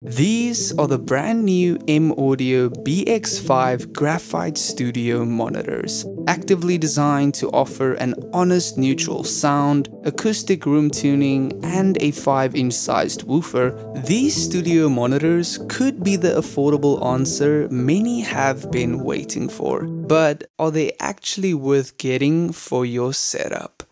These are the brand new M-Audio BX5 Graphite Studio monitors, actively designed to offer an honest neutral sound, acoustic room tuning, and a 5-inch sized woofer. These studio monitors could be the affordable answer many have been waiting for. But are they actually worth getting for your setup?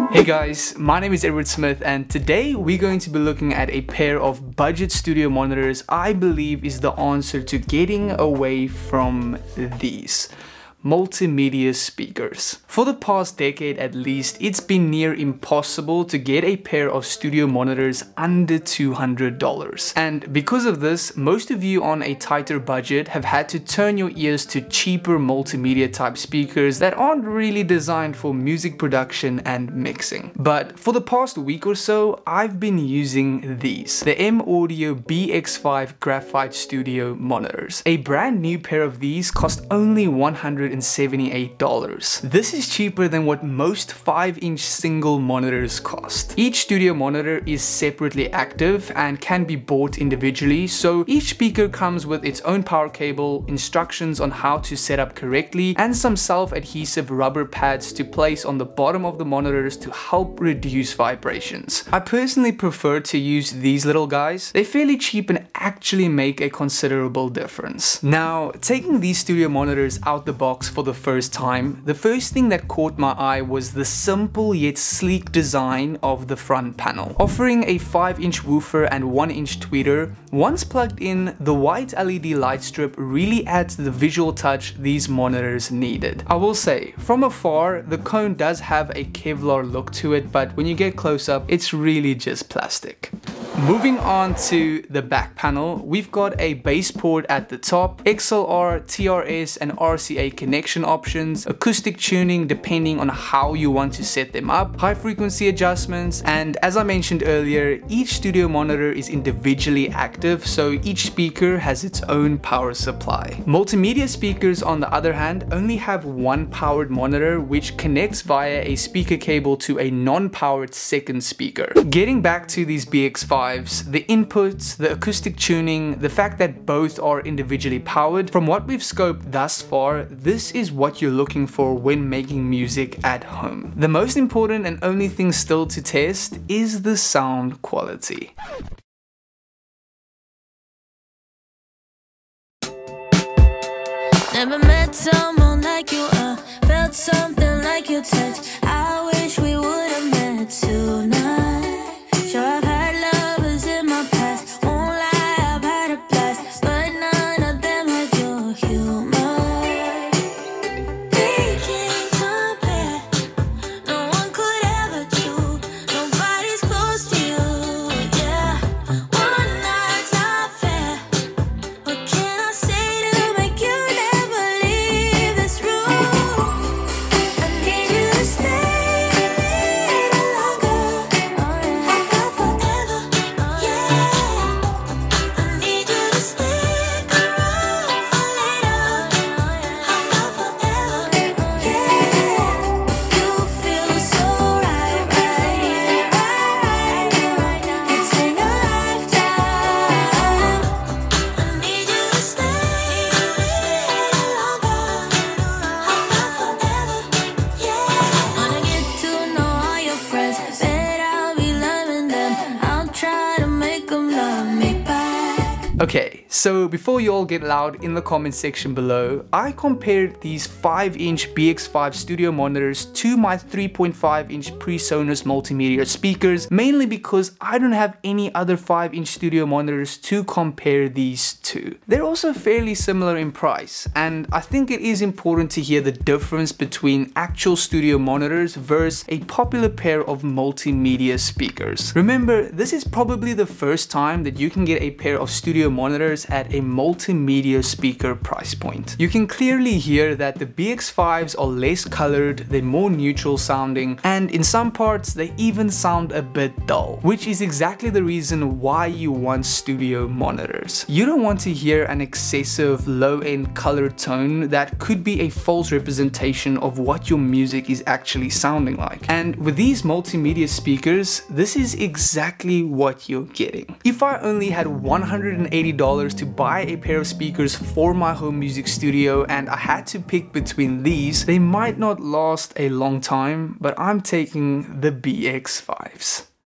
Hey guys, my name is Edward Smith and today we're going to be looking at a pair of budget studio monitors I believe is the answer to getting away from these multimedia speakers. For the past decade at least, it's been near impossible to get a pair of studio monitors under $200. And because of this, most of you on a tighter budget have had to turn your ears to cheaper multimedia type speakers that aren't really designed for music production and mixing. But for the past week or so, I've been using these, the M-Audio BX5 Graphite Studio monitors. A brand new pair of these cost only $178. This is cheaper than what most 5-inch single monitors cost. Each studio monitor is separately active and can be bought individually, so each speaker comes with its own power cable, instructions on how to set up correctly, and some self-adhesive rubber pads to place on the bottom of the monitors to help reduce vibrations. I personally prefer to use these little guys. They're fairly cheap and actually make a considerable difference. Now, taking these studio monitors out the box for the first time, the first thing that caught my eye was the simple yet sleek design of the front panel. Offering a 5-inch woofer and 1-inch tweeter, once plugged in, the white LED light strip really adds the visual touch these monitors needed. I will say, from afar, the cone does have a Kevlar look to it, but when you get close up, it's really just plastic. Moving on to the back panel, we've got a bass port at the top, XLR, TRS and RCA connection options, acoustic tuning depending on how you want to set them up, high frequency adjustments, and as I mentioned earlier, each studio monitor is individually active, so each speaker has its own power supply. Multimedia speakers, on the other hand, only have one powered monitor which connects via a speaker cable to a non-powered second speaker. Getting back to these BX5, the inputs, the acoustic tuning, the fact that both are individually powered, from what we've scoped thus far, this is what you're looking for when making music at home. The most important and only thing still to test is the sound quality. Never met someone like you, felt something like your touch. I wish we would have met tonight. Sure, I've had lovers in my past, won't lie, I've had a blast, but none of them had your humor. We can't compare, no one could ever do, nobody's close to you, yeah. One night's not fair, what can I say to make you never leave this room? I need you to stay a little longer, forever, yeah. I need you to stick around for later, forever, yeah. You feel so right now. It's been a lifetime. I need you to stay longer, forever, yeah. Wanna get to know all your friends, bet I'll be loving them. I'll try to make them love me back. Okay, so before you all get loud in the comment section below, I compared these 5-inch BX5 studio monitors to my 3.5-inch PreSonus multimedia speakers, mainly because I don't have any other 5-inch studio monitors to compare these to. They're also fairly similar in price, and I think it is important to hear the difference between actual studio monitors versus a popular pair of multimedia speakers. Remember, this is probably the first time that you can get a pair of studio monitors starts at a multimedia speaker price point. You can clearly hear that the BX5s are less colored, they're more neutral sounding, and in some parts they even sound a bit dull, which is exactly the reason why you want studio monitors. You don't want to hear an excessive low-end color tone that could be a false representation of what your music is actually sounding like. And with these multimedia speakers, this is exactly what you're getting. If I only had $180 to buy a pair of speakers for my home music studio and I had to pick between these, they might not last a long time, but I'm taking the BX5s.